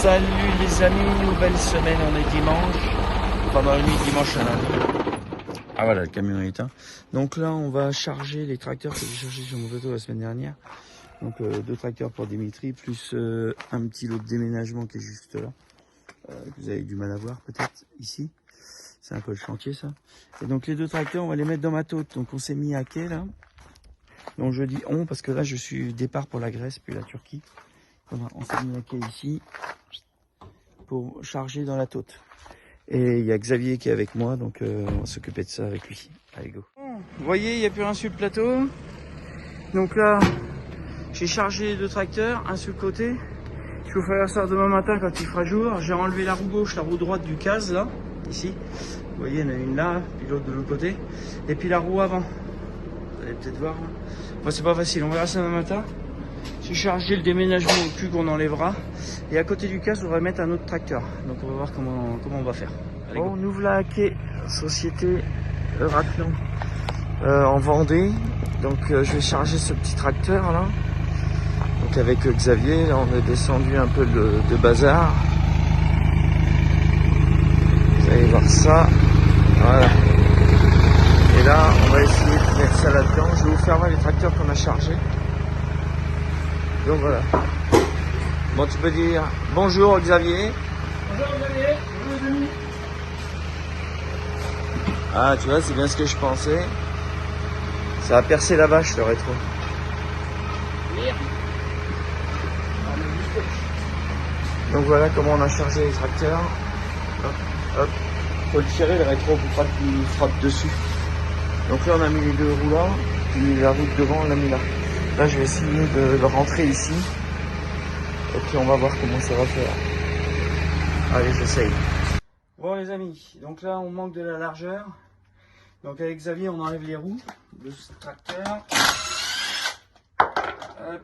Salut les amis, nouvelle semaine, on est dimanche. Pendant la nuit, dimanche à lundi. Ah voilà, le camion est éteint. Donc là, on va charger les tracteurs que j'ai chargés sur mon bateau la semaine dernière. Donc 2 tracteurs pour Dimitri, plus un petit lot de déménagement qui est juste là. Que vous avez du mal à voir peut-être ici. C'est un peu le chantier ça. Et donc les 2 tracteurs, on va les mettre dans ma tôte. Donc on s'est mis à quai là. Donc je dis on parce que là je suis départ pour la Grèce puis la Turquie. Voilà, on s'est mis à quai ici pour charger dans la tôte. Et il y a Xavier qui est avec moi, donc on va s'occuper de ça avec lui. Allez go. Vous voyez, il n'y a plus rien sur le plateau. Donc là, j'ai chargé les 2 tracteurs, un sur le côté. Je vais faire ça demain matin quand il fera jour. J'ai enlevé la roue gauche, la roue droite du case là, ici. Vous voyez, il y en a une là, puis l'autre de l'autre côté. Et puis la roue avant. Vous allez peut-être voir. Bon, c'est pas facile, on verra ça demain matin. J'ai chargé le déménagement au cul qu'on enlèvera. Et à côté du casque, on va mettre un autre tracteur. Donc on va voir comment on va faire. Allez, bon, on ouvre la quai société Euraclon en Vendée. Donc je vais charger ce petit tracteur là. Donc avec Xavier, là on est descendu un peu de bazar. Vous allez voir ça. Voilà. Et là, on va essayer de mettre ça là-dedans. Je vais vous faire voir les tracteurs qu'on a chargés. Donc voilà. Bon, tu peux dire bonjour Xavier. Bonjour Xavier, bonjour les amis. Ah, tu vois, c'est bien ce que je pensais. Ça a percé la vache le rétro. Merde. Donc voilà comment on a chargé les tracteurs. Hop, hop. Faut le tirer le rétro pour pas qu'il frappe dessus. Donc là on a mis les 2 roues là, puis la roue de devant on l'a mis là. Là je vais essayer de le rentrer ici. Et puis on va voir comment ça va faire. Allez, j'essaye. Bon les amis, donc là on manque de la largeur. Donc avec Xavier on enlève les roues de ce tracteur. Hop.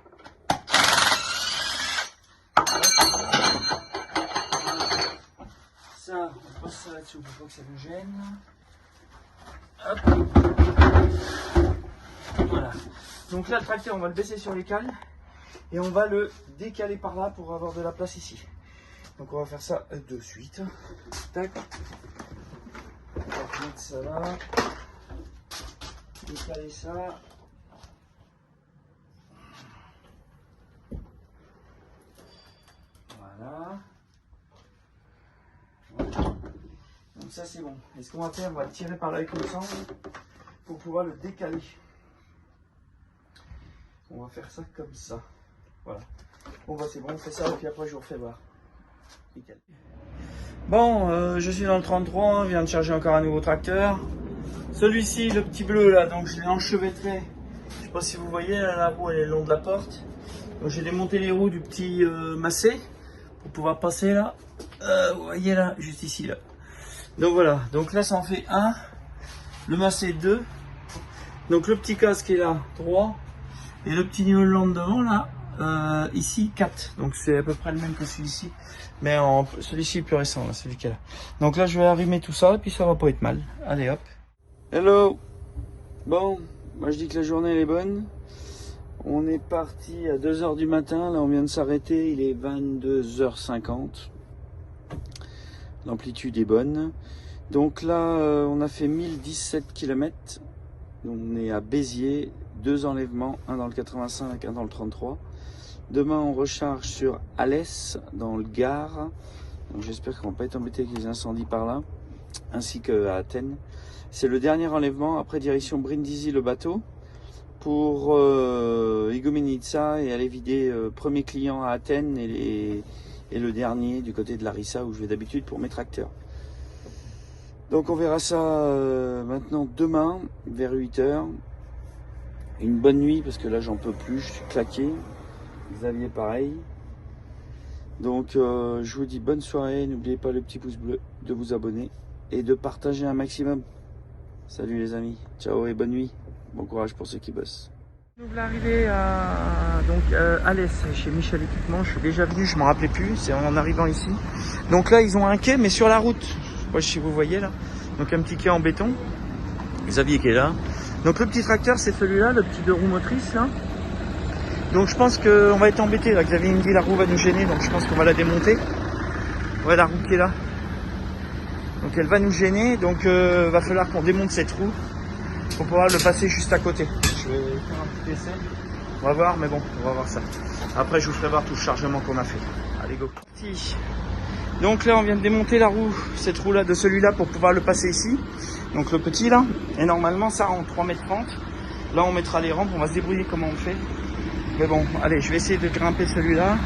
Ça, on passe ça là-dessus pour pas que ça nous gêne. Hop. Voilà. Donc là le tracteur on va le baisser sur les cales. Et on va le décaler par là pour avoir de la place ici. Donc on va faire ça de suite. Tac. On va mettre ça là. Décaler ça. Voilà. Voilà. Donc ça c'est bon. Et ce qu'on va faire, on va le tirer par là avec le sang pour pouvoir le décaler. On va faire ça comme ça. Voilà. Bon bah c'est bon, on fait ça et puis après je vous refais voir. Nickel. Bon, je suis dans le 33, je viens de charger encore un nouveau tracteur. Celui-ci, le petit bleu là, donc je l'ai enchevêtré. Je sais pas si vous voyez, là, la roue elle est le long de la porte. Donc j'ai démonté les roues du petit macé pour pouvoir passer là. Vous voyez là, juste ici là. Donc voilà, donc là ça en fait 1. Le macé 2. Donc le petit casque est là, 3. Et le petit niolant de devant là. Ici 4, donc c'est à peu près le même que celui-ci, mais celui-ci est plus récent, là, celui qui est là. Donc là je vais arrimer tout ça et puis ça va pas être mal. Allez hop. Hello. Bon, moi je dis que la journée elle est bonne. On est parti à 2h du matin, là on vient de s'arrêter, il est 22h50. L'amplitude est bonne. Donc là on a fait 1017 km. On est à Béziers, 2 enlèvements, un dans le 85, un dans le 33. Demain, on recharge sur Alès, dans le Gard. Donc j'espère qu'on ne va pas être embêté avec les incendies par là, ainsi qu'à Athènes. C'est le dernier enlèvement, après direction Brindisi, le bateau, pour Igoumenitsa et aller vider premier client à Athènes et le dernier du côté de Larissa, où je vais d'habitude pour mes tracteurs. Donc on verra ça maintenant demain, vers 8h. Une bonne nuit, parce que là j'en peux plus, je suis claqué. Xavier pareil. Donc je vous dis bonne soirée, n'oubliez pas le petit pouce bleu, de vous abonner et de partager un maximum. Salut les amis, ciao et bonne nuit. Bon courage pour ceux qui bossent. Nous voilà arrivés à Alès, chez Michel Équipement. Je suis déjà venu, je ne me rappelais plus, c'est en arrivant ici. Donc là ils ont un quai mais sur la route. Je sais pas si vous voyez là. Donc un petit quai en béton. Xavier qui est là. Donc le petit tracteur c'est celui-là, le petit 2 roues motrices là. Donc je pense qu'on va être embêté là. Xavier me dit la roue va nous gêner, donc je pense qu'on va la démonter. Ouais, la roue qui est là. Donc elle va nous gêner, donc va falloir qu'on démonte cette roue pour pouvoir le passer juste à côté. Je vais faire un petit essai. On va voir, mais bon, on va voir ça. Après, je vous ferai voir tout le chargement qu'on a fait. Allez, go. Donc là, on vient de démonter la roue, cette roue-là de celui-là pour pouvoir le passer ici. Donc le petit là. Et normalement, ça en 3,30 m. Là, on mettra les rampes, on va se débrouiller comment on fait. Mais bon, allez, je vais essayer de grimper celui-là.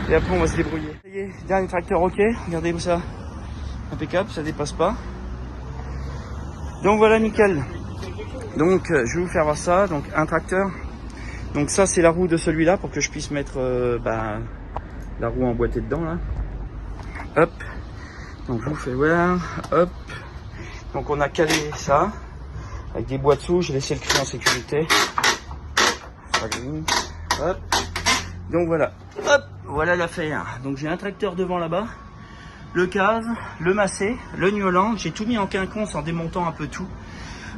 Et après, on va se débrouiller. Ça y est, dernier tracteur, ok. Regardez où ça. Impeccable, ça dépasse pas. Donc voilà, nickel. Donc je vais vous faire voir ça. Donc un tracteur. Donc ça c'est la roue de celui-là pour que je puisse mettre la roue emboîtée dedans là. Hop. Donc je vous fais voir. Hop. Donc on a calé ça avec des bois dessous. J'ai laissé le cri en sécurité. Hop. Donc voilà. Hop. Voilà l'affaire. Donc j'ai un tracteur devant là-bas. Le case, le massé, le Newland, j'ai tout mis en quinconce en démontant un peu tout.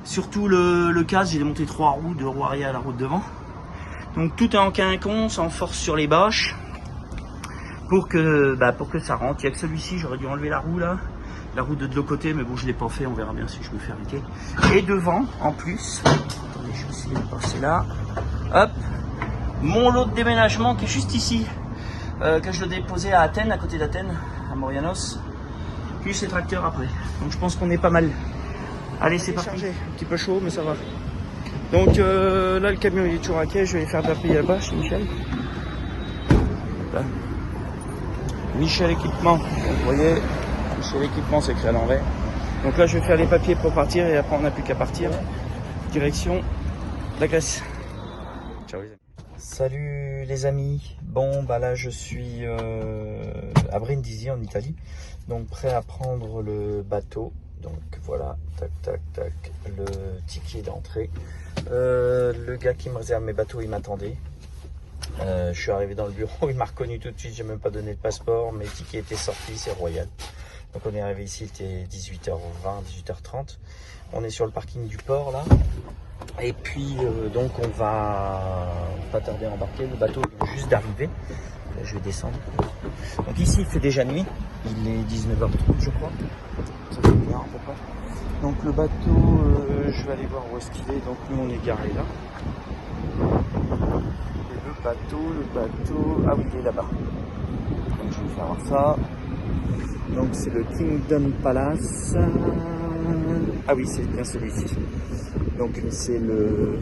Surtout le case, j'ai démonté 3 roues, 2 roues arrière, la roue de devant. Donc tout est en quinconce, en force sur les bâches, pour que ça rentre. Il n'y a que celui-ci, j'aurais dû enlever la roue là, la roue de l'autre côté, mais bon je ne l'ai pas fait, on verra bien si je me fais arrêter. Et devant, en plus, attendez, je vais essayer de passer là, hop, mon lot de déménagement qui est juste ici, que je le déposais à Athènes, à côté d'Athènes. À Morianos, plus les tracteurs après. Donc je pense qu'on est pas mal. Allez, c'est parti. Un petit peu chaud, mais ça va. Donc là, le camion il est toujours à quai. Je vais faire taper là-bas chez Michel. Là. Michel Équipement. Donc, vous voyez, Michel Équipement, c'est écrit à l'envers. Donc là, je vais faire les papiers pour partir et après, on n'a plus qu'à partir. Direction la Grèce. Ciao les amis. Salut les amis. Bon, bah là, je suis à Brindisi en Italie, donc prêt à prendre le bateau. Donc voilà, tac tac tac, le ticket d'entrée. Le gars qui me réserve mes bateaux, il m'attendait. Je suis arrivé dans le bureau, il m'a reconnu tout de suite, j'ai même pas donné le passeport, mes tickets étaient sortis, c'est royal. Donc on est arrivé ici, il était 18h20, 18h30. On est sur le parking du port là. Et puis donc on va pas tarder à embarquer, le bateau vient juste d'arriver. Je vais descendre. Donc ici il fait déjà nuit, il est 19h30 je crois. Ça fait bien à peu près. Donc le bateau, je vais aller voir où est-ce qu'il est. Donc nous on est garé là. Et le bateau, ah oui il est là-bas. Donc je vais faire voir ça. Donc c'est le Kingdom Palace. Ah oui c'est bien celui-ci. Donc c'est le...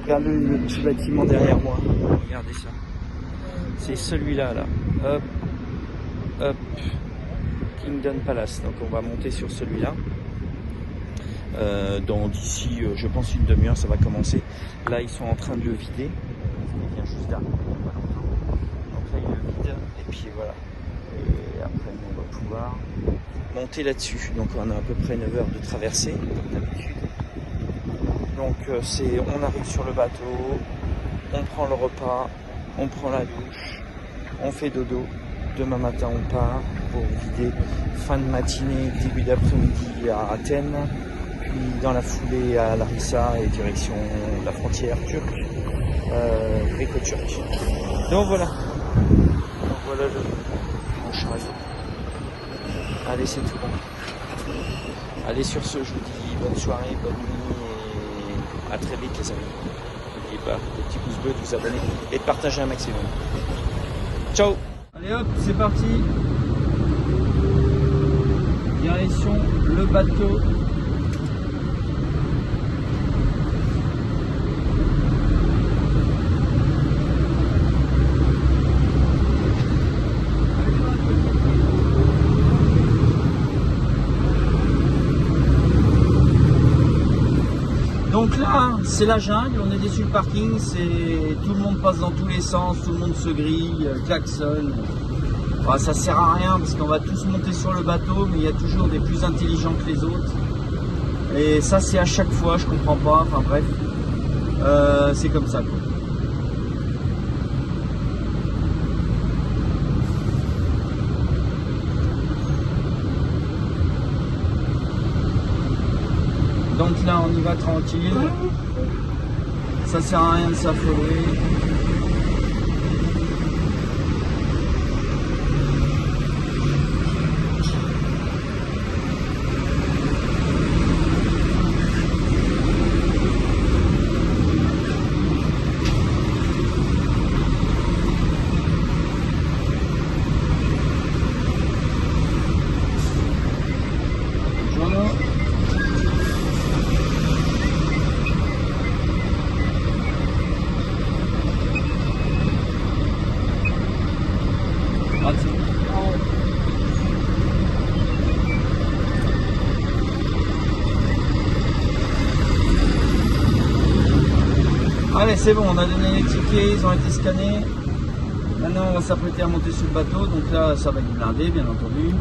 Regardez le petit bâtiment derrière moi. Regardez ça. C'est celui-là là. Hop. Hop. Kingdom Palace. Donc on va monter sur celui-là. Donc d'ici, je pense une demi-heure, ça va commencer. Là ils sont en train de le vider. Il vient juste d'arriver. Donc là ils le vident. Et puis voilà. Et après on va pouvoir monter là-dessus. Donc on a à peu près 9 heures de traversée, comme d'habitude. Donc on arrive sur le bateau, on prend le repas, on prend la douche, on fait dodo. Demain matin on part pour vider fin de matinée, début d'après-midi à Athènes, puis dans la foulée à Larissa et direction la frontière turque, gréco-turque. Donc voilà. Donc voilà mon chariot. Allez, c'est tout bon. Allez, sur ce, je vous dis bonne soirée, bonne nuit et à très vite les amis. N'oubliez pas, le petit pouce bleu, de vous abonner et de partager un maximum. Ciao. Allez hop, c'est parti. Direction le bateau. Donc là, c'est la jungle, on est dessus le parking, tout le monde passe dans tous les sens, tout le monde se grille, klaxonne. Enfin, ça sert à rien parce qu'on va tous monter sur le bateau, mais il y a toujours des plus intelligents que les autres. Et ça, c'est à chaque fois, je comprends pas, enfin bref, c'est comme ça quoi. Donc là on y va tranquille, ça sert à rien de s'affoler. Grazie. Allez, c'est bon, on a donné les tickets, ils ont été scannés. Maintenant, on va s'apprêter à monter sur le bateau. Donc là, ça va être blindé, bien entendu.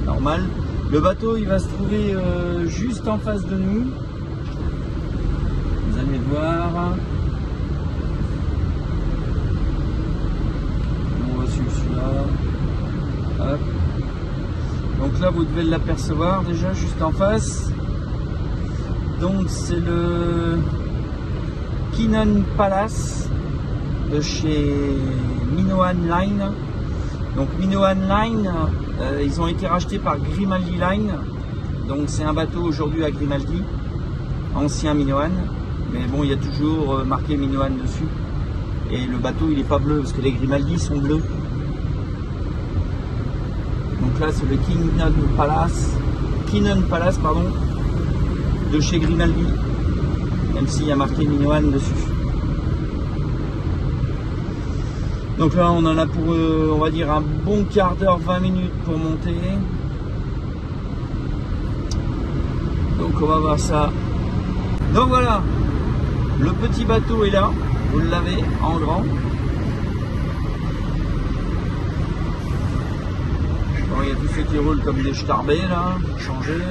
Normal. Le bateau, il va se trouver juste en face de nous. Vous allez voir. On va suivre celui-là. Hop. Donc là, vous devez l'apercevoir déjà, juste en face. Donc c'est le Kinnon Palace de chez Minoan Line. Donc Minoan Line, ils ont été rachetés par Grimaldi Line. Donc c'est un bateau aujourd'hui à Grimaldi, ancien Minoan. Mais bon, il y a toujours marqué Minoan dessus. Et le bateau, il n'est pas bleu parce que les Grimaldi sont bleus. Donc là, c'est le Kinnon Palace, pardon, de chez Grimaldi. Même s'il y a marqué Minoan dessus. Donc là, on en a pour, on va dire, un bon quart d'heure, 20 minutes pour monter. Donc on va voir ça. Donc voilà, le petit bateau est là. Vous l'avez en grand. Bon, il y a tous ceux qui roulent comme des starbés là, changés.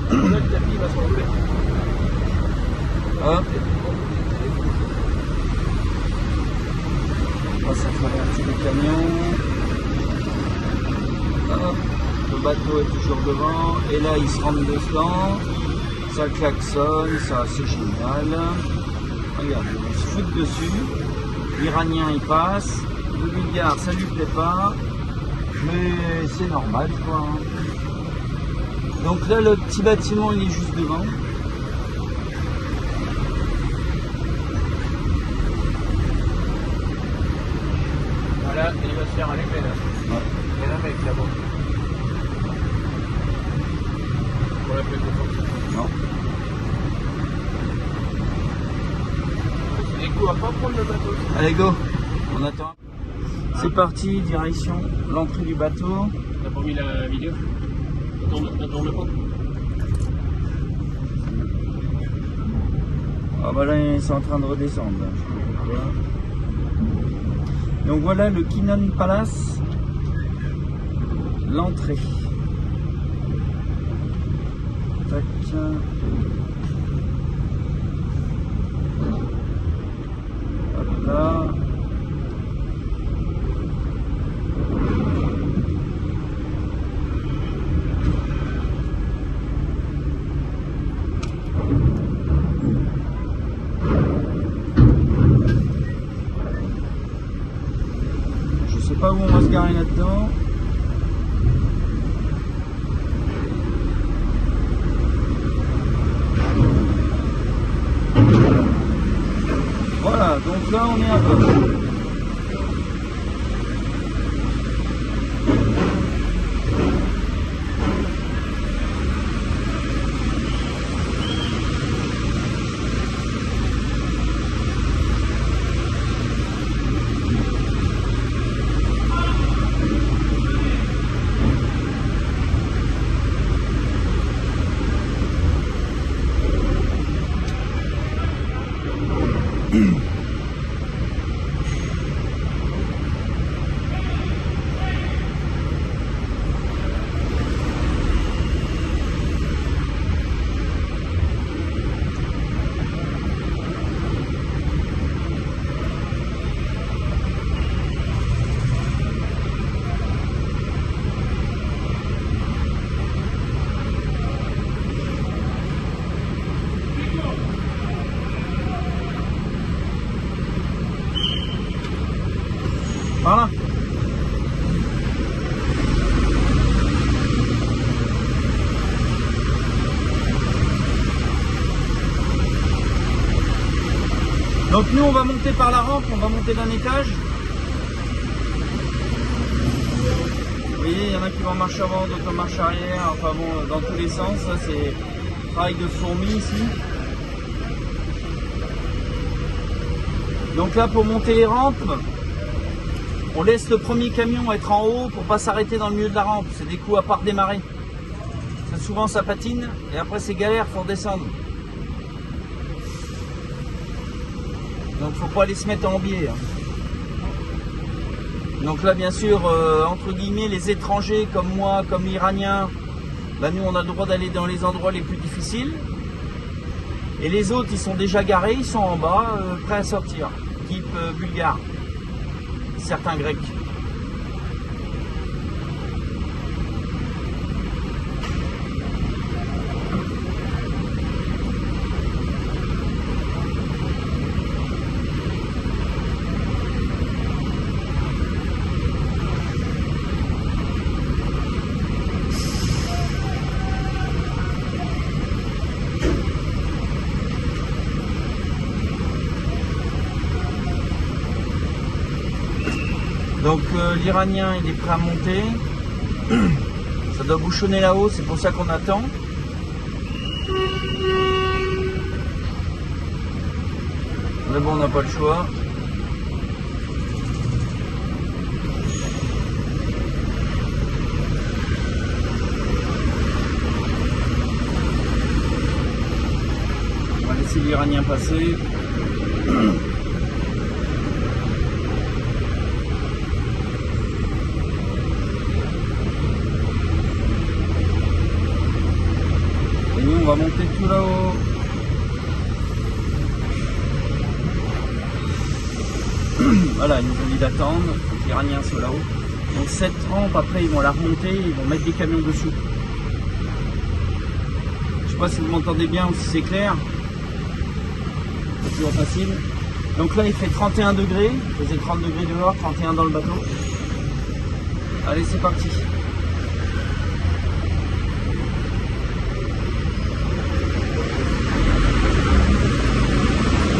Le tapis va s'enlever. Hop. On passe à traverser les camions. Hop. Le bateau est toujours devant. Et là, il se rentre dedans. Ça klaxonne, ça c'est génial. Regardez, on se fout dessus. L'Iranien il passe. Le Bulgare, ça lui plaît pas. Mais c'est normal quoi. Donc là, le petit bâtiment il est juste devant. Voilà, et il va se faire allumer là. Ouais. Il y a un mec là-bas. Pour la plaque de force. Non. Les coups à pas prendre le bateau. Allez go, on attend. C'est parti, direction l'entrée du bateau. T'as pas mis la vidéo? Tourne pas. Ah bah là ils sont en train de redescendre. Donc voilà le Kinnon Palace, l'entrée. Tac. Hop là. Je sais pas où on va se garer là-dedans. Voilà, donc là on est à gauche. Voilà. Donc nous on va monter par la rampe, on va monter d'un étage. Vous voyez, il y en a qui vont en marche avant, d'autres en marche arrière, enfin bon, dans tous les sens, ça c'est travail de fourmi ici. Donc là, pour monter les rampes, on laisse le premier camion être en haut pour pas s'arrêter dans le milieu de la rampe. C'est des coups à part démarrer. Souvent ça patine et après c'est galère pour descendre. Donc faut pas aller se mettre en biais. Donc là bien sûr, entre guillemets, les étrangers comme moi, comme l'Iranien, bah, nous on a le droit d'aller dans les endroits les plus difficiles. Et les autres ils sont déjà garés, ils sont en bas, prêts à sortir. Type bulgare, certains grecs. Donc l'Iranien il est prêt à monter, ça doit bouchonner là-haut, c'est pour ça qu'on attend. Mais bon, on n'a pas le choix. On va laisser l'Iranien passer. Et nous, on va monter tout là-haut. Voilà, ils nous ont dit d'attendre, il faut que l'Iranien soit là-haut. Donc cette rampe, après, ils vont la remonter, ils vont mettre des camions dessous. Je sais pas si vous m'entendez bien ou si c'est clair. C'est toujours facile. Donc là, il fait 31 degrés. Il faisait 30 degrés dehors, 31 dans le bateau. Allez, c'est parti.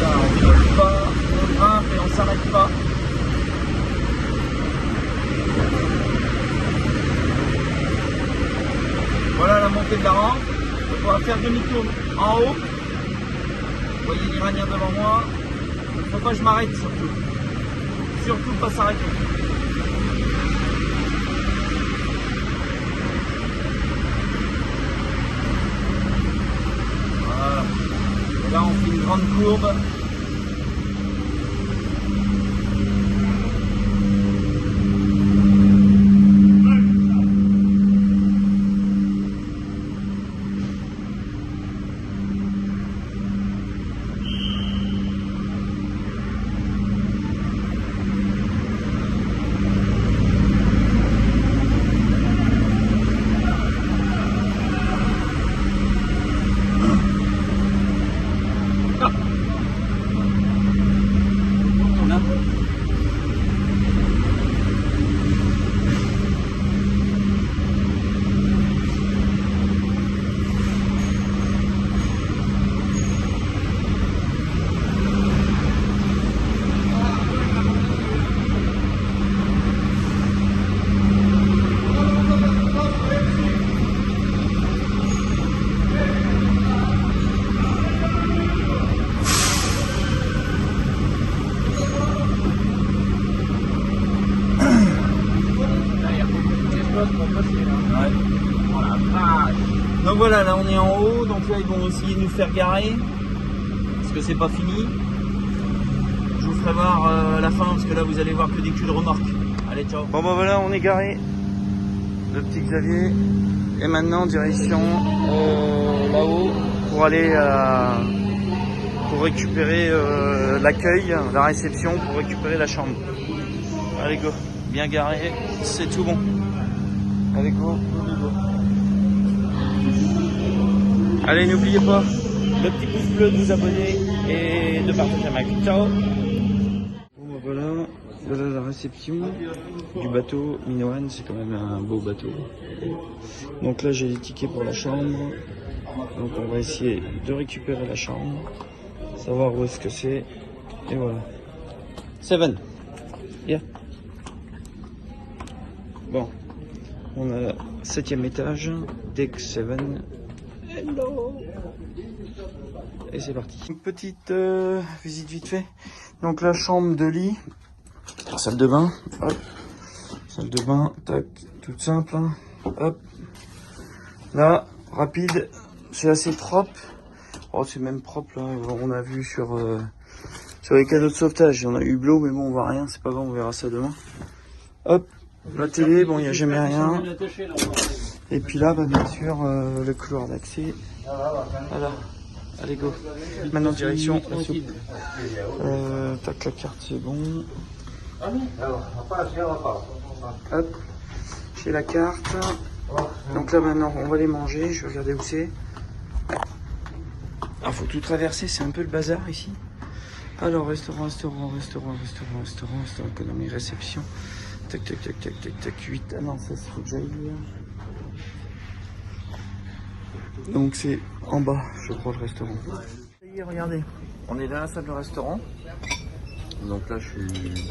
Là, on ne vole pas, on grimpe et on ne s'arrête pas. Voilà la montée de la rampe. On va faire demi-tour en haut. Vous voyez l'Iranien devant moi. Il ne faut pas que je m'arrête surtout. Surtout pas s'arrêter. Voilà. Et là on fait une grande courbe. Donc voilà, là on est en haut, donc là ils vont essayer de nous faire garer, parce que c'est pas fini. Je vous ferai voir à la fin, parce que là vous allez voir que des culs de remorque. Allez, ciao. Bon bah voilà, on est garé, le petit Xavier, et maintenant direction là-haut pour aller pour récupérer l'accueil, la réception, pour récupérer la chambre. Allez go, bien garé, c'est tout bon. Allez go, go. Allez, n'oubliez pas le petit pouce bleu de vous abonner et de partager ma vie. Ciao. Bon, voilà la réception du bateau Minoan, c'est quand même un beau bateau. Donc là j'ai les tickets pour la chambre. Donc on va essayer de récupérer la chambre, savoir où est-ce que c'est. Et voilà. Seven. Yeah. Bon. On a 7e étage, deck 7. Hello. Et c'est parti. Une petite visite vite fait. Donc la chambre de lit, salle de bain, hop, salle de bain, tac, toute simple, hein. Hop, là, rapide, c'est assez propre. Oh, c'est même propre là, on a vu sur les canaux de sauvetage, on a eu l'eau, mais bon, on voit rien, c'est pas grave, on verra ça demain. Hop, la télé, bon, il n'y a jamais rien. Et puis là, bah, bien sûr, le couloir d'accès. Voilà, allez go. Maintenant, direction la soupe. Tac, la carte, c'est bon. Hop, j'ai la carte. Donc là, maintenant, on va les manger, je vais regarder où c'est. Ah, faut tout traverser, c'est un peu le bazar ici. Alors, restaurant, économie, réception. Tac, 8. Ah non, ça, c'est faut que j'aille. Donc, c'est en bas, je crois, le restaurant. Regardez, on est dans la salle de restaurant. Donc là, je suis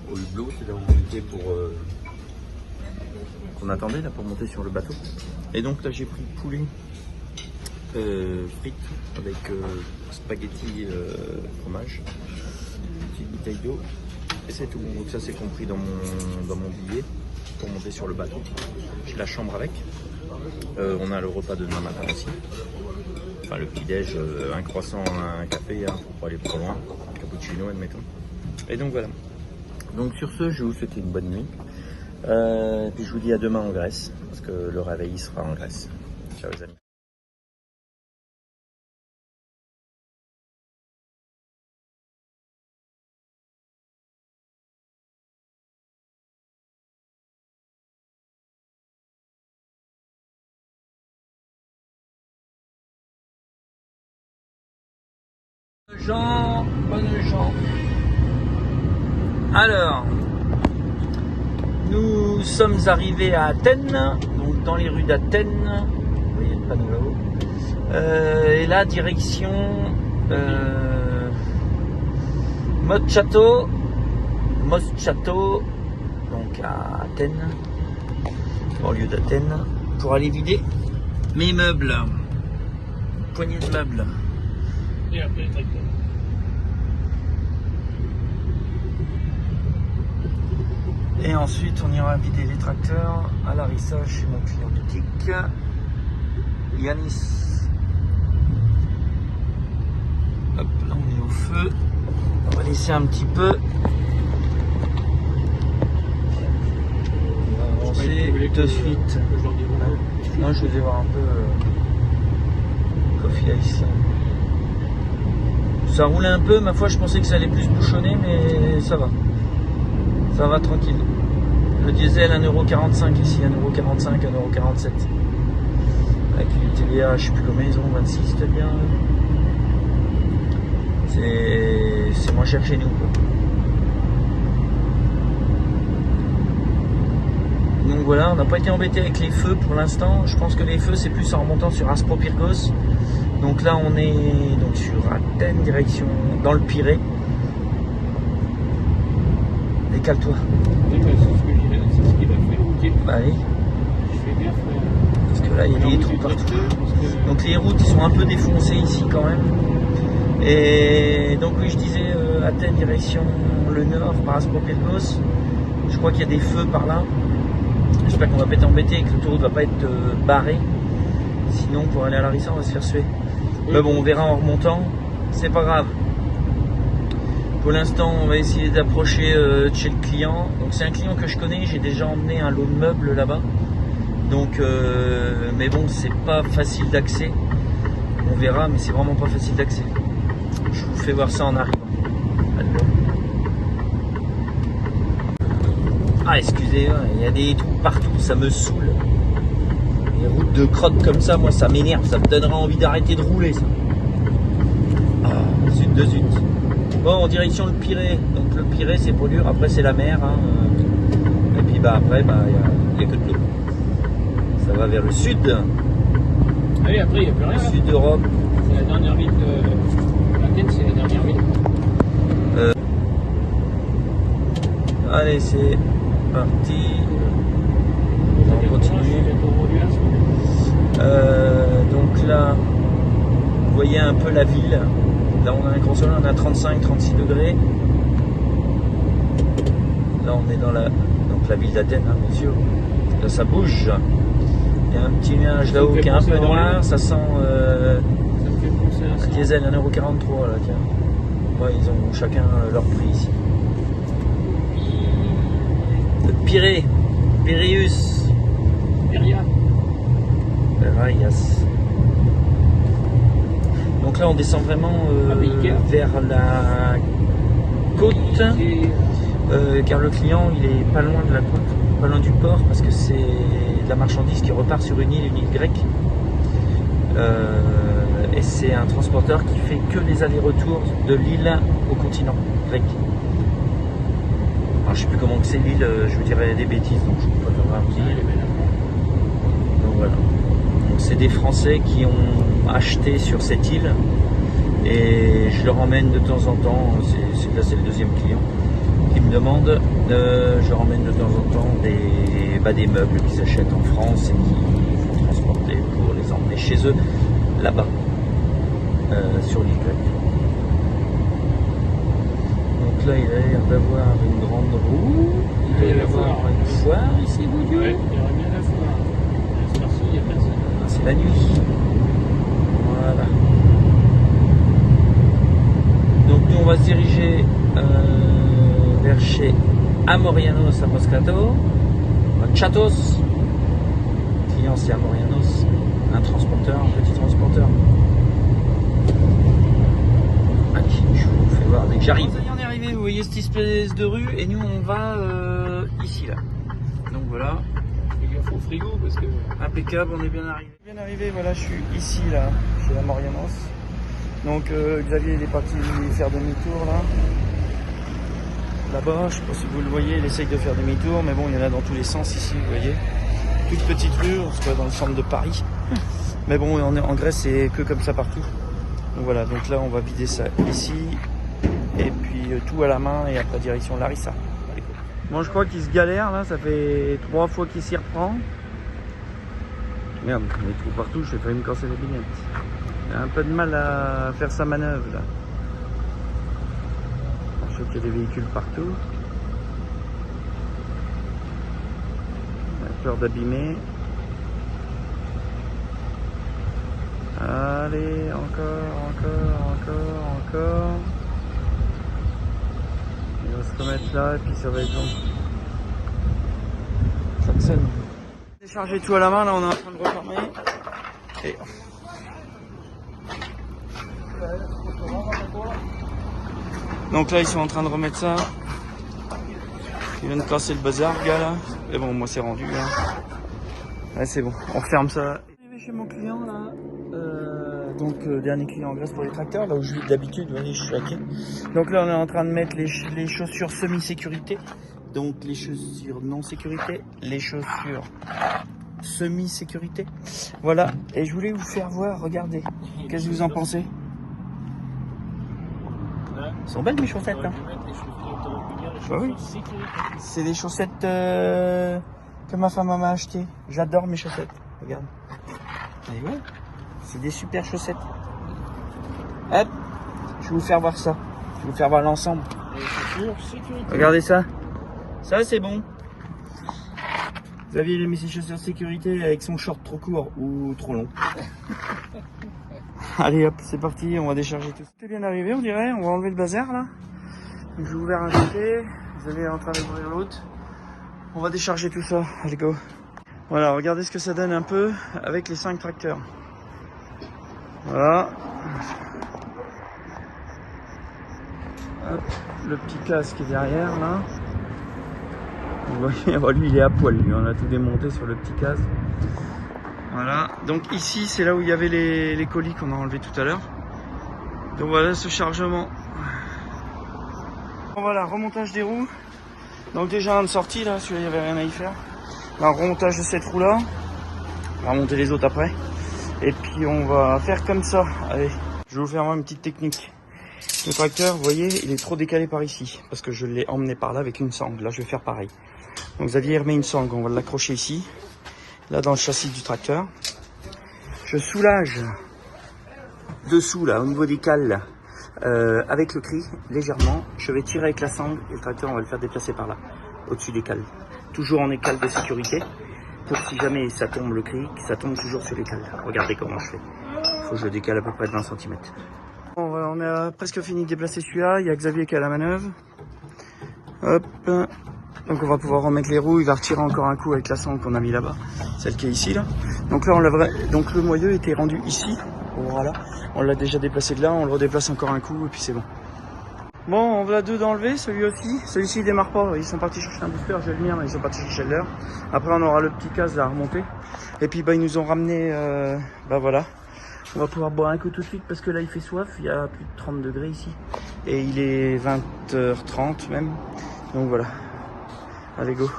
au hublot, c'est là où on était pour. Qu'on attendait là pour monter sur le bateau. Et donc là, j'ai pris poulet. Frites avec spaghetti fromage, une petite bouteille d'eau et c'est tout. Donc ça c'est compris dans mon billet pour monter sur le bateau. J'ai la chambre avec. On a le repas de demain matin aussi. Enfin le petit déj, un croissant, un café, hein, pour aller trop loin, un cappuccino admettons. Et donc voilà. Donc sur ce, je vais vous souhaiter une bonne nuit. Puis je vous dis à demain en Grèce parce que le réveil sera en Grèce. Ciao les amis. Bonne gens. Alors, nous sommes arrivés à Athènes, donc dans les rues d'Athènes. Vous voyez le panneau là-haut. Et là, direction Moschato, donc à Athènes, banlieue d'Athènes, pour aller vider mes meubles, poignée de meubles. Et après les tracteurs. Et ensuite, on ira vider les tracteurs à Larissa chez mon client boutique, Yanis. Hop, là on est au feu. On va laisser un petit peu. On va avancer de suite. Moi, je vais voir un peu Coffee Iceland. Ça roulait un peu, ma foi, je pensais que ça allait plus bouchonner, mais ça va. Ça va tranquille. Le diesel 1,45€ ici, 1,45€, 1,47€. Avec une TVA, je sais plus combien ils ont, 26, c'était bien. C'est moins cher que chez nous, quoi. Donc voilà, on n'a pas été embêté avec les feux pour l'instant. Je pense que les feux, c'est plus en remontant sur Aspropyrgos. Donc là, on est donc sur Athènes, direction dans le Pirée. Décale-toi. Oui, bah, c'est ce qu'il a fait. Okay. Bah oui. Je fais gaffe. Parce que là, il y a des trous partout. Donc les routes, ils sont un peu défoncées ici quand même. Et donc oui, je disais Athènes, direction le nord, par Aspropyrgos. Je crois qu'il y a des feux par là. J'espère qu'on va pas être embêté et que l'autoroute va pas être barrée. Sinon, pour aller à Larissa, on va se faire suer. Oui. Mais bon, on verra en remontant. C'est pas grave. Pour l'instant, on va essayer d'approcher de chez le client. Donc c'est un client que je connais. J'ai déjà emmené un lot de meubles là-bas. Donc, mais bon, c'est pas facile d'accès. On verra, mais c'est vraiment pas facile d'accès. Je vous fais voir ça en arrivant. Ah, excusez, il y a des trous partout, ça me saoule. Les routes de crotte comme ça, moi, ça m'énerve, ça me donnera envie d'arrêter de rouler, ça. Ah, zut de zut. Bon, en direction le Pirée. Donc le Pirée, c'est pas dur, après c'est la mer. Hein. Et puis bah après, bah il y a que de l'eau. Ça va vers le sud. Ah oui, après, il n'y a plus rien. Sud d'Europe. C'est la dernière ville de Athènes, c'est la dernière ville. Allez, c'est parti. On continue. Donc là, vous voyez un peu la ville. Là, on a un gros soleil, on a 35-36 degrés. on est dans la ville d'Athènes, hein, bien sûr. Là, ça bouge. Il y a un petit nuage là-haut qui est un peu noir. Ça sent Ça me fait penser à un ça. diesel 1,43 € là, tiens. Ouais, ils ont chacun leur prix ici. Le Piraeus. Myria. Piraeus. Donc là, on descend vraiment vers la côte, car le client, il est pas loin de la côte, pas loin du port, parce que c'est de la marchandise qui repart sur une île grecque. Et c'est un transporteur qui fait que les allers-retours de l'île au continent grec. Alors, je sais plus comment que c'est l'île, je vous dirais des bêtises, donc je ne peux pas vous dire. Donc voilà. Donc c'est des Français qui ont acheté sur cette île et je leur emmène de temps en temps, c'est le deuxième client qui me demande, je leur emmène de temps en temps des meubles qu'ils achètent en France et qu'ils font transporter pour les emmener chez eux là-bas sur l'île grecque. Donc là il a l'air d'avoir une grande roue, il doit y avoir une foire ici, vous Dieu. Ouais, il y aurait bien la foire. J'espère qu'il n'y a personne. C'est la nuit. Voilà. Donc nous on va se diriger vers chez Amorianos à Moscato, à Chatos. Le client c'est Amorianos, un transporteur, un petit transporteur. Allez, je vous fais voir dès que j'arrive. Ça y est, on est arrivé, vous voyez cette espèce de rue et nous on va ici là. Donc voilà. Il y a au frigo parce que. Impeccable, on est bien arrivé. Bien arrivé, voilà, je suis ici là, chez Amorianos. Donc Xavier il est parti faire demi-tour là. Là-bas, je sais pas si vous le voyez, il essaye de faire demi-tour, mais bon, il y en a dans tous les sens ici, vous voyez. Toute petite rue, on se voit dans le centre de Paris. Mais bon, en Grèce, c'est que comme ça partout. Donc voilà, donc là, on va vider ça ici. Et puis tout à la main et après direction Larissa. Bon, je crois qu'il se galère là, ça fait 3 fois qu'il s'y reprend. Merde, il est trop partout, je vais failli me casser les bignettes. Il a un peu de mal à faire sa manœuvre là. Je sais qu'il y a des véhicules partout. Il a peur d'abîmer. Allez, encore. Il va se remettre là et puis ça va être bon. Jackson. Décharger tout à la main, là on est en train de refermer. Et... Donc là ils sont en train de remettre ça. Ils viennent de casser le bazar, le gars là. Et bon, moi c'est rendu là. Ouais, c'est bon, on referme ça. Arrivé chez mon client là. Donc dernier client en Grèce pour les tracteurs, là où je vis d'habitude, vous voyez, je suis à quai. Donc là on est en train de mettre les chaussures semi-sécurité. Donc les chaussures non sécurité, les chaussures semi-sécurité. Voilà, et je voulais vous faire voir, regardez. Qu'est-ce que vous en pensez? Elles sont belles mes chaussettes hein. Bah oui. C'est des chaussettes que ma femme m'a acheté. J'adore mes chaussettes. Regarde. Et ouais, c'est des super chaussettes. Hop, je vais vous faire voir ça. Je vais vous faire voir l'ensemble. Regardez ça. Ça c'est bon. Xavier il a mis ses chaussures de sécurité avec son short trop court ou trop long. Allez hop, c'est parti, on va décharger tout. C'est bien arrivé on dirait, on va enlever le bazar là. J'ai ouvert un côté, Xavier est en train d'ouvrir l'autre. On va décharger tout ça, allez go. Voilà, regardez ce que ça donne un peu avec les 5 tracteurs. Voilà. Hop, le petit casque est derrière là. Vous voyez, lui il est à poil, lui. On a tout démonté sur le petit casque. Voilà, donc ici c'est là où il y avait les colis qu'on a enlevés tout à l'heure. Donc voilà ce chargement. Voilà, remontage des roues. Donc déjà une sortie là, celui-là il n'y avait rien à y faire. Là, remontage de cette roue là. On va remonter les autres après. Et puis on va faire comme ça. Allez, je vais vous faire moi une petite technique. Le tracteur, vous voyez, il est trop décalé par ici. Parce que je l'ai emmené par là avec une sangle. Là je vais faire pareil. Donc Xavier remet une sangle, on va l'accrocher ici. Là dans le châssis du tracteur. Je soulage dessous là, au niveau des cales là. Avec le cri, légèrement, je vais tirer avec la sangle et le tracteur on va le faire déplacer par là. au-dessus des cales. Toujours en écale de sécurité, pour si jamais ça tombe le cric, ça tombe toujours sur les cales. Regardez comment je fais. Il faut que je le décale à peu près de 20 cm. Bon, voilà, on a presque fini de déplacer celui-là. Il y a Xavier qui a la manœuvre. Hop. Donc on va pouvoir remettre les roues. Il va retirer encore un coup avec la sangle qu'on a mis là-bas, celle qui est ici là. Donc là on l'a donc le moyeu était rendu ici. Voilà. On l'a déjà déplacé de là. On le redéplace encore un coup et puis c'est bon. Bon, on va deux d'enlever, celui aussi. Celui-ci il démarre pas. Ils sont partis chercher un booster. J'ai le mien, mais ils sont partis chercher le leur. Après on aura le petit casque à remonter. Et puis ils nous ont ramené. Voilà. On va pouvoir boire un coup tout de suite parce que là il fait soif. Il y a plus de 30 degrés ici. Et il est 20h30 même. Donc voilà. Allez go,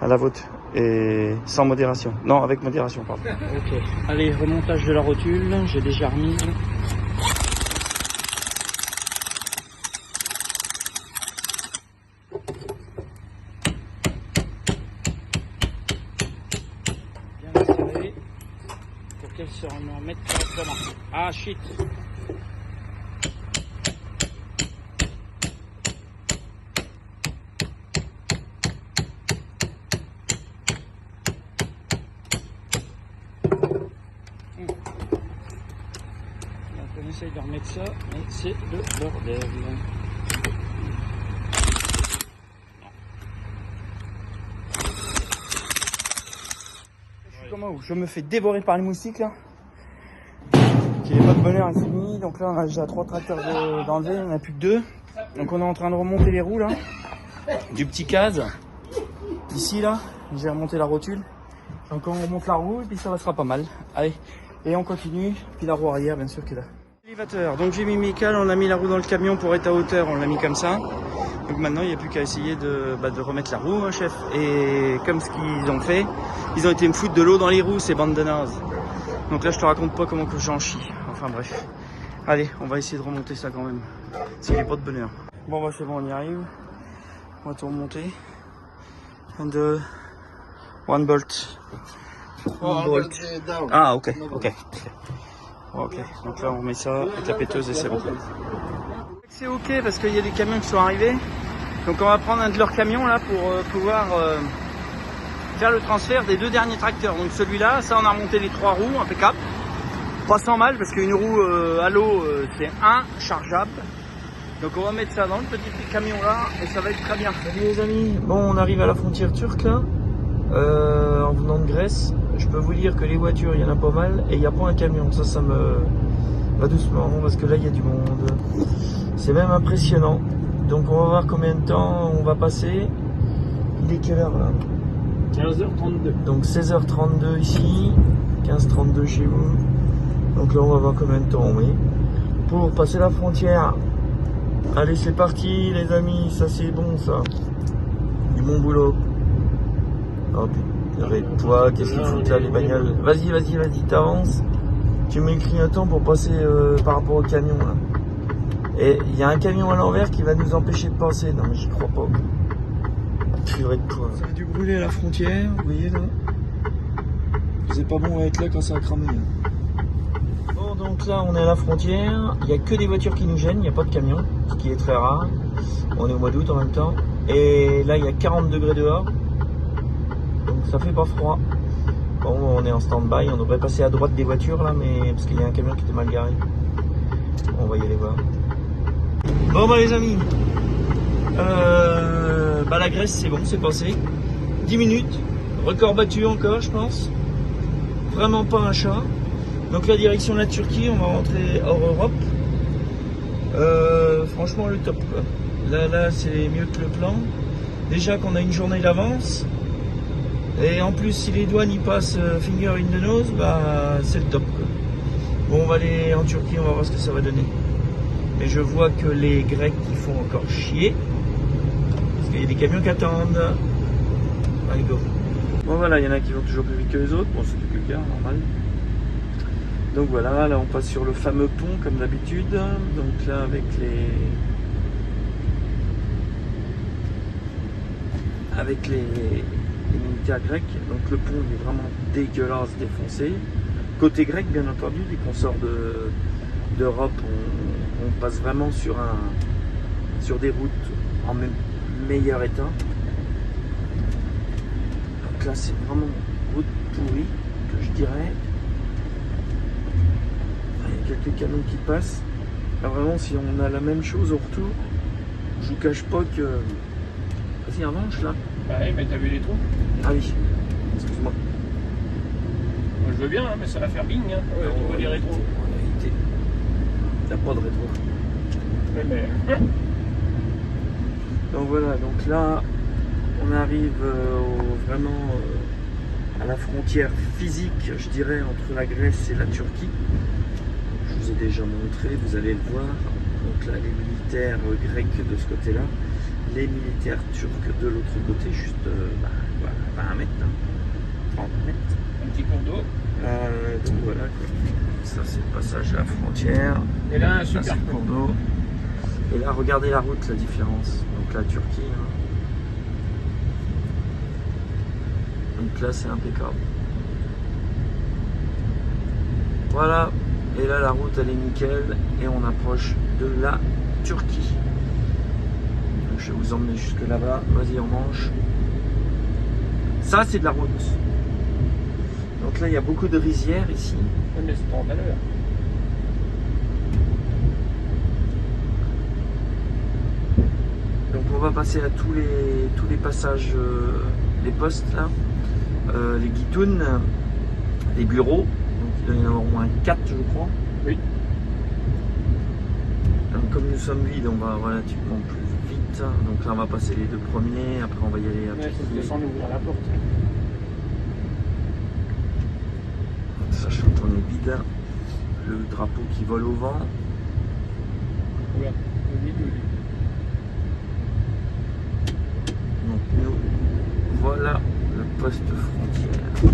à la vôtre, et sans modération. Non, avec modération, pardon. Ok, allez, remontage de la rotule, j'ai déjà remis. Bien serré, pour qu'elle se remette correctement. Ah shit. On essaye de remettre ça, mais c'est le bordel. Comment je me fais dévorer par les moustiques là. Qui n'est pas de bonheur infini. Donc là on a déjà 3 tracteurs d'enlever, on n'a plus que 2. Donc on est en train de remonter les roues là. Du petit case. Ici là, j'ai remonté la rotule. Donc on remonte la roue et puis ça sera pas mal. Allez, et on continue. Puis la roue arrière bien sûr qui est là. Élévateur. Donc j'ai mis Michael, on a mis la roue dans le camion pour être à hauteur, on l'a mis comme ça. Donc maintenant il n'y a plus qu'à essayer de remettre la roue, hein, chef. Et comme ce qu'ils ont fait, ils ont été me foutre de l'eau dans les roues, ces bandes de nazes. Donc là je te raconte pas comment que j'en chie. Enfin bref. Allez, on va essayer de remonter ça quand même. S'il n'est pas de bonheur. Bon bah c'est bon, on y arrive. On va tout remonter. One bolt. One bolt. Ah ok. Ok, donc là on met ça avec la péteuse et c'est bon. C'est ok parce qu'il y a des camions qui sont arrivés. Donc on va prendre un de leurs camions là pour pouvoir faire le transfert des 2 derniers tracteurs. Donc celui-là, ça on a remonté les 3 roues, impeccable. Pas sans mal parce qu'une roue à l'eau c'est inchargeable. Donc on va mettre ça dans le petit camion là et ça va être très bien. Salut les amis, bon on arrive à la frontière turque là, en venant de Grèce. Je peux vous dire que les voitures, il y en a pas mal et il n'y a pas un camion. Ça me va doucement parce que là, il y a du monde. C'est même impressionnant. Donc, on va voir combien de temps on va passer. Il est quelle heure là? 15h32. Donc, 16h32 ici, 15h32 chez vous. Donc là, on va voir combien de temps on met pour passer la frontière. Allez, c'est parti les amis. Ça, c'est bon ça. Du bon boulot. Oh putain. Arrête-toi, qu'est-ce qu'ils foutent là les bagnoles? Vas-y, t'avances. Tu mets le clignotant pour passer par rapport au camion là. Et il y a un camion à l'envers qui va nous empêcher de passer. Non mais j'y crois pas. Purée de toi. Ça a dû brûler à la frontière, vous voyez là. C'est pas bon à être là quand ça a cramé. Bon donc là on est à la frontière. Il n'y a que des voitures qui nous gênent, il n'y a pas de camion. Ce qui est très rare. On est au mois d'août en même temps. Et là il y a 40 degrés dehors. Donc ça fait pas froid. Bon, on est en stand-by, on devrait passer à droite des voitures là, mais parce qu'il y a un camion qui était mal garé. On va y aller voir. Bon bah les amis, la Grèce c'est bon, c'est passé. 10 minutes, record battu encore je pense. Vraiment pas un chat. Donc la direction de la Turquie, on va rentrer hors Europe. Franchement le top quoi. Là c'est mieux que le plan. Déjà qu'on a une journée d'avance. Et en plus, si les douanes y passent finger in the nose, c'est le top quoi. Bon, on va aller en Turquie, on va voir ce que ça va donner. Mais je vois que les Grecs ils font encore chier. Parce qu'il y a des camions qui attendent. Allez, go. Bon, voilà, il y en a qui vont toujours plus vite que les autres. Bon, c'est plus le cas, normal. Donc voilà, là on passe sur le fameux pont comme d'habitude. Donc là, avec les militaires grecs, donc le pont il est vraiment dégueulasse, défoncé. Côté grec, bien entendu, dès qu'on sort d'Europe, on passe vraiment sur des routes en meilleur état. là, c'est vraiment route pourrie, que je dirais. Il y a quelques camions qui passent. Là, vraiment, si on a la même chose au retour, je vous cache pas que... Vas-y, avance là. Bah ouais, mais t'as vu les trous? Ah oui, excuse-moi. Moi je veux bien, hein, mais ça va faire bing, hein. Ouais, tu vois les rétros. En réalité, il n'y a pas de rétro. Ouais, mais... Donc voilà, donc là, on arrive vraiment à la frontière physique, je dirais, entre la Grèce et la Turquie. Je vous ai déjà montré, vous allez le voir. Donc là, les militaires grecs de ce côté-là, les militaires turcs de l'autre côté, juste voilà, 20 mètres, hein, 30 mètres. Un petit cours d'eau. Donc voilà, quoi. Ça c'est le passage à la frontière. Et là, un Là, super c'est le cours d'eau. Et là, regardez la route, la différence. Donc la Turquie. Hein. Donc là, c'est impeccable. Voilà. Et là, la route, elle est nickel. Et on approche de la Turquie. Donc, je vais vous emmener jusque là-bas. Vas-y, on mange. Ça, c'est de la route. Donc là, il y a beaucoup de rizières ici. Ouais, mais c'est en valeur. Donc on va passer à tous les passages, les postes là, les guitounes, les bureaux. Donc il doit y en avoir au moins 4 je crois. Oui. Donc comme nous sommes vides, on va relativement plus vite. Donc là on va passer les 2 premiers, après on va y aller à Ouais, faut pied. descendre ouvrir la porte. Sachant qu'on est vide, le drapeau qui vole au vent. Ouvert. Oui. Donc nous, voilà le poste frontière.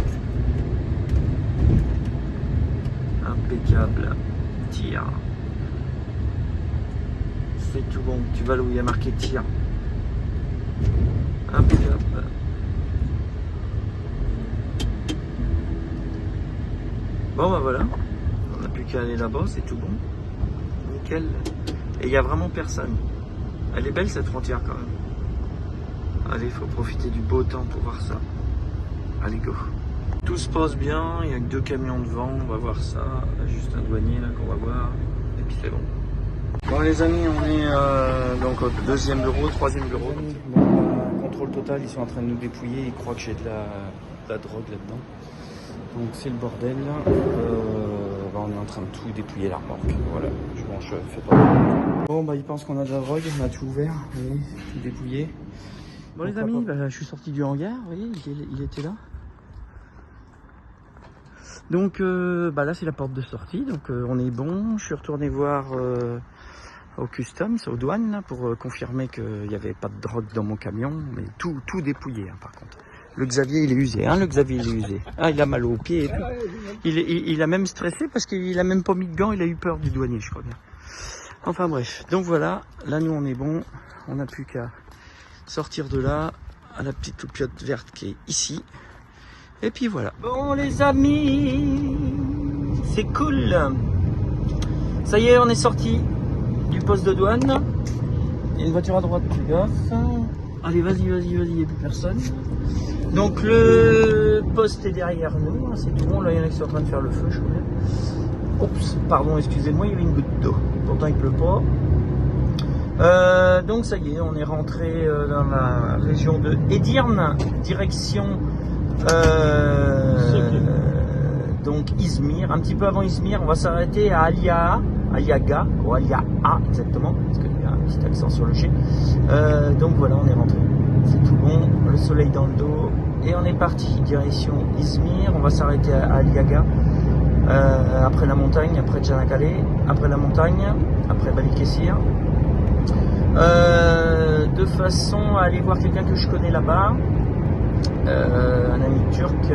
Impeccable. Tir. C'est tout bon. Tu vas là où il y a marqué tir. Impeccable. Bon bah voilà. On n'a plus qu'à aller là-bas, c'est tout bon. Nickel. Et il n'y a vraiment personne. Elle est belle cette frontière quand même. Allez, il faut profiter du beau temps pour voir ça. Allez, go. Tout se passe bien, il n'y a que 2 camions devant, on va voir ça. Là, juste un douanier là qu'on va voir. Et puis c'est bon. Bon les amis, on est donc au 2e bureau, 3e bureau. Bon, contrôle total, ils sont en train de nous dépouiller, ils croient que j'ai de la drogue là-dedans. Donc c'est le bordel. On est en train de tout dépouiller la remorque. Voilà, je fais pas de... Bon bah ils pensent qu'on a de la drogue, on a tout ouvert, vous voyez, tout dépouillé. Bon les amis, je suis sorti du hangar, vous voyez, il était là. Donc là c'est la porte de sortie, donc on est bon. Je suis retourné voir au customs, aux douanes, là, pour confirmer qu'il n'y avait pas de drogue dans mon camion, mais tout dépouillé hein, par contre. Le Xavier il est usé, hein, le Xavier il est usé. Ah il a mal aux pieds et tout. Il a même stressé parce qu'il a même pas mis de gants, il a eu peur du douanier je crois bien. Enfin bref, donc voilà, là nous on est bon, on n'a plus qu'à sortir de là, à la petite toupiote verte qui est ici. Et puis voilà. Bon les amis, c'est cool. Ça y est, on est sorti du poste de douane. Il y a une voiture à droite, fais gaffe. Allez, vas-y, il n'y a plus personne. Donc le poste est derrière nous, hein, c'est tout bon. Là, il y en a qui sont en train de faire le feu, je crois. Oups, pardon, excusez-moi, il y avait une goutte d'eau. Pourtant, il pleut pas. Donc ça y est, on est rentré dans la région de Edirne, direction donc Izmir. Un petit peu avant Izmir, on va s'arrêter à Aliaga, ou Aliağa exactement, parce qu'il y a un petit accent sur le G. Donc voilà, on est rentré. C'est tout bon, le soleil dans le dos. Et on est parti direction Izmir. On va s'arrêter à Aliağa. Après la montagne, après Çanakkale, après la montagne, après Balıkesir. De façon à aller voir quelqu'un que je connais là-bas, un ami turc,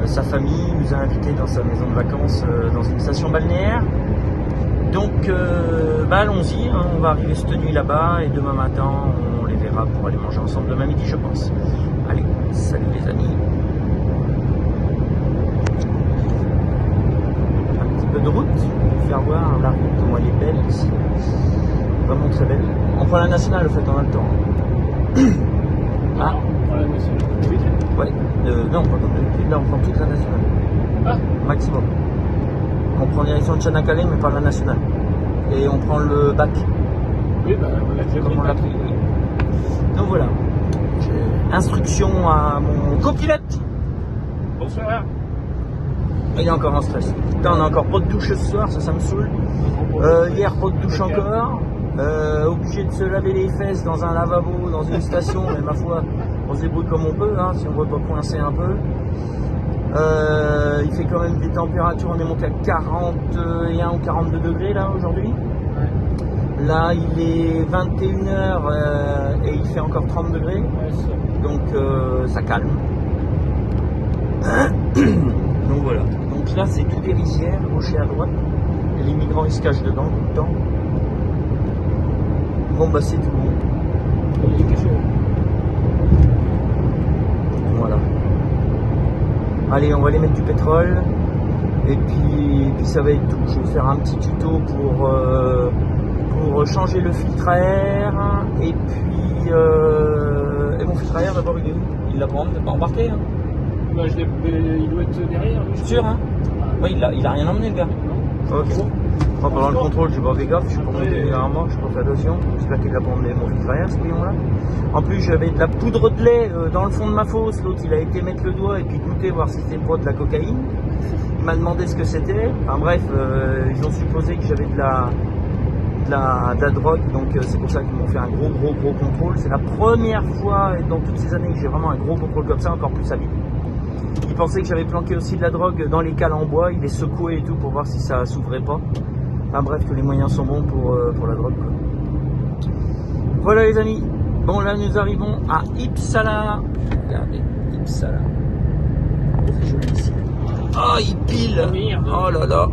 sa famille nous a invités dans sa maison de vacances dans une station balnéaire. Donc allons-y, hein, on va arriver cette nuit là-bas et demain matin on les verra pour aller manger ensemble demain midi je pense. Allez, salut les amis. Un petit peu de route pour faire voir la route, comment elle est belle ici. Vraiment très belle. On prend la nationale, en fait, on a le temps. Ah. On prend la nationale. Oui. Ouais. Non, pas comme d'habitude. Là, on prend toute la nationale. Ah, Maximum. On prend direction de Chanakale, mais pas la nationale. Et on prend le bac. oui, bah, on l'a déjà Comme on l'a pris. Donc voilà. J'ai instruction à mon copilote. Bonsoir. Il est encore en stress. Putain, on a encore pas de douche ce soir, ça me saoule. Hier, pas de douche encore. Obligé de se laver les fesses dans un lavabo, dans une station, mais ma foi, on se débrouille comme on peut, hein, si on veut pas coincer un peu. Il fait quand même des températures, on est monté à 41 ou 42 degrés là aujourd'hui. Là, il est 21h et il fait encore 30 degrés, donc ça calme. Donc voilà. Donc là, c'est tout des rizières, gauche et à droite. Et les migrants, ils se cachent dedans tout le temps. Bon, bah c'est tout. Voilà. Allez, on va aller mettre du pétrole. Et puis ça va être tout. Je vais faire un petit tuto pour changer le filtre à air. Et puis... et mon filtre à air, d'abord, il est où? Il l'a pas embarqué, hein? Bah, il doit être derrière. Lui, Sûr, hein? Oui, il a rien emmené, le gars. Non. Ok. Enfin, pendant le contrôle, j'ai pas fait gaffe, je suis pas monté à remorque, je pas fait attention. J'espère qu'il a pas emmené mon filtre à air, ce client-là. En plus, j'avais de la poudre de lait dans le fond de ma fosse. L'autre, il a été mettre le doigt et puis goûter, voir si c'était pas de la cocaïne. Il m'a demandé ce que c'était. Enfin bref, ils ont supposé que j'avais de la drogue, donc c'est pour ça qu'ils m'ont fait un gros contrôle. C'est la première fois dans toutes ces années que j'ai vraiment un gros contrôle comme ça, encore plus à vide. Ils pensaient que j'avais planqué aussi de la drogue dans les cales en bois, il les secouait et tout pour voir si ça s'ouvrait pas. Enfin bref, que les moyens sont bons pour la drogue, quoi. Voilà les amis. Bon, là nous arrivons à Uppsala. Regardez, Uppsala. C'est joli ici. Oh, il pile. Oh là là.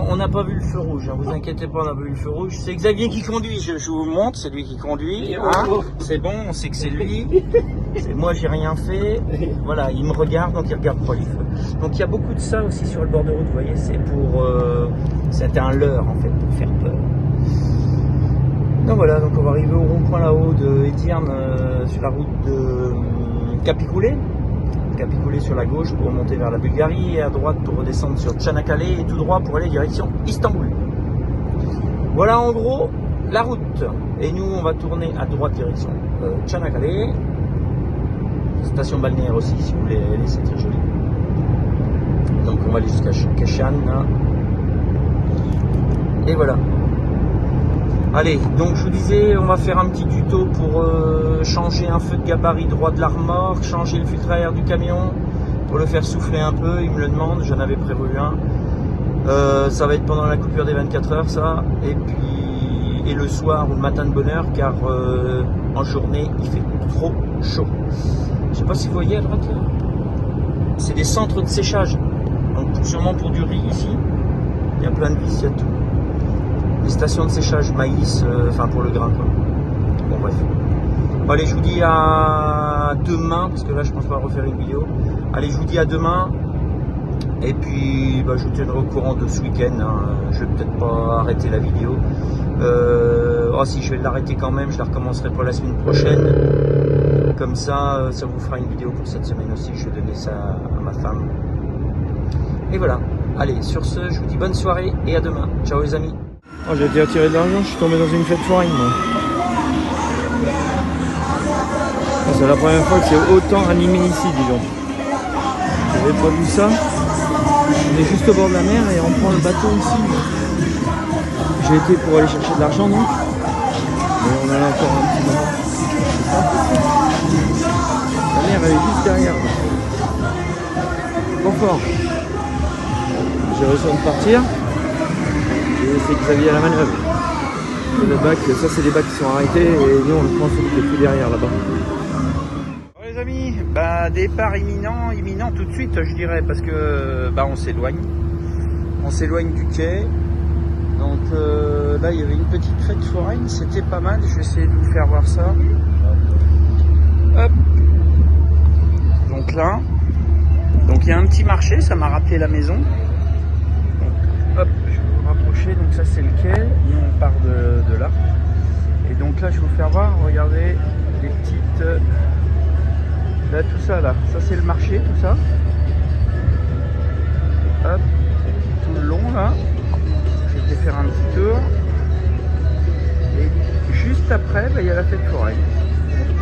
On n'a pas vu le feu rouge, hein. Vous inquiétez pas, on n'a pas vu le feu rouge. C'est Xavier qui conduit, je vous montre, c'est lui qui conduit, hein. C'est bon, on sait que c'est lui. Moi, j'ai rien fait. Voilà, il me regarde, donc il regarde pas les feux. Donc il y a beaucoup de ça aussi sur le bord de route, vous voyez, c'est pour... c'était un leurre en fait, pour faire peur. Donc voilà, donc on va arriver au rond-point là-haut de Edirne, sur la route de Capicoulet. Capicoulet sur la gauche pour monter vers la Bulgarie et à droite pour redescendre sur Chanakale et tout droit pour aller direction Istanbul. Voilà en gros la route. Et nous, on va tourner à droite direction Chanakale. Station balnéaire aussi, si vous voulez aller, c'est très joli. Donc on va aller jusqu'à Keshan. Et voilà. Allez, donc je vous disais, on va faire un petit tuto pour changer un feu de gabarit droit de la remorque, changer le filtre à air du camion, pour le faire souffler un peu, il me le demande, j'en avais prévu un. Ça va être pendant la coupure des 24 heures ça, et le soir ou le matin de bonne heure, car en journée il fait trop chaud. Je sais pas si vous voyez à droite là, c'est des centres de séchage, donc sûrement pour du riz ici, il y a plein de vis, il y a tout. Des stations de séchage maïs, enfin pour le grain quoi. Bon bref. Bon, allez, je vous dis à demain, parce que là je pense pas refaire une vidéo. Allez, je vous dis à demain. Et puis bah, je vous tiendrai au courant de ce week-end, hein. Je vais peut-être pas arrêter la vidéo. Oh si, je vais l'arrêter quand même, je la recommencerai pas la semaine prochaine. Comme ça, ça vous fera une vidéo pour cette semaine aussi, je vais donner ça à ma femme. Et voilà. Allez, sur ce, je vous dis bonne soirée et à demain. Ciao les amis. Oh, j'ai été attiré de l'argent, je suis tombé dans une fête foraine moi. Oh, c'est la première fois que c'est autant animé ici, dis donc. J'avais pas vu ça. On est juste au bord de la mer et on prend le bateau ici. J'ai été pour aller chercher de l'argent donc. Mais on a là encore un petit moment. La mer elle est juste derrière. Trop fort. J'ai réussi à partir. Et c'est Xavier à la manœuvre. Et le bac, ça c'est des bacs qui sont arrêtés et nous on le prend celui qui est tout derrière là-bas. Bon, les amis, bah, départ imminent tout de suite je dirais parce que bah, on s'éloigne. On s'éloigne du quai. Donc là il y avait une petite fête foraine, c'était pas mal, je vais essayer de vous faire voir ça. Hop. Donc là, donc il y a un petit marché, ça m'a rappelé la maison. Hop, je vais vous rapprocher, donc ça c'est le quai, nous on part de là. Et donc là je vais vous faire voir, regardez la tout ça là. Ça c'est le marché, tout ça. Hop, tout le long là. Je vais te faire un petit tour. Et juste après, il y a la fête foraine.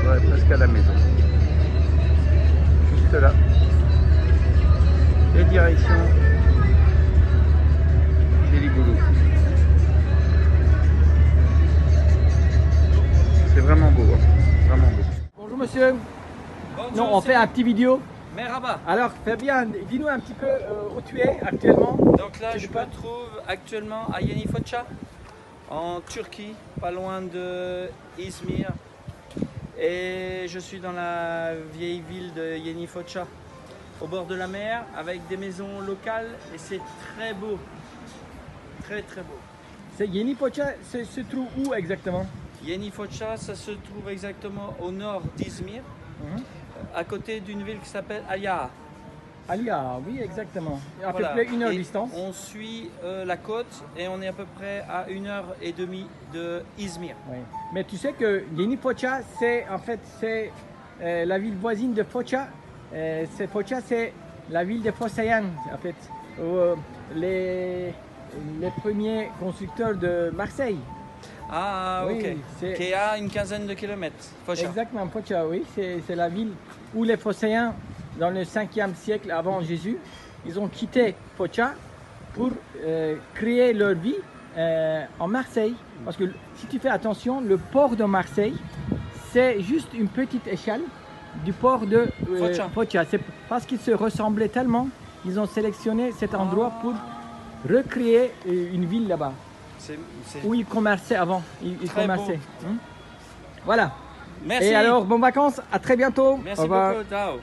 On est presque à la maison. Juste là. Et direction des Ligoulous. C'est vraiment beau, hein. Vraiment beau. Bonjour monsieur. Bonjour, Non, on fait un petit vidéo. Merhaba. Alors Fabien, dis-nous un petit peu où tu es actuellement. Donc là, je me trouve actuellement à Yeni Foça, en Turquie, pas loin de Izmir. Et je suis dans la vieille ville de Yeni Foça, au bord de la mer, avec des maisons locales. Et c'est très beau. Très très beau. C'est Yeni Foça, se trouve où exactement? Yeni Foça, ça se trouve exactement au nord d'Izmir, à côté d'une ville qui s'appelle Aliağa. Aliağa, oui exactement. À Voilà. peu près 1 heure de Et distance. on suit la côte et on est à peu près à 1h30 de Izmir. Oui. Mais tu sais que Yeni Foça, c'est en fait c'est la ville voisine de Foça. Foça, c'est la ville de Phocéen en fait. Les premiers constructeurs de Marseille. Ah, Oui, ok. c'est- Qui est à une quinzaine de kilomètres. Foça. Exactement, Foça, oui, c'est la ville où les Phocéens, dans le 5e siècle avant Jésus, ils ont quitté Foça pour créer leur vie en Marseille. Parce que si tu fais attention, le port de Marseille, c'est juste une petite échelle du port de Foça. C'est parce qu'ils se ressemblaient tellement, ils ont sélectionné cet endroit pour recréer une ville là-bas. C'est- Où ils commerçaient avant. Ils Très commerçaient. Voilà. Merci. Et alors, bonnes vacances, à très bientôt. Merci Au revoir. beaucoup. Ciao.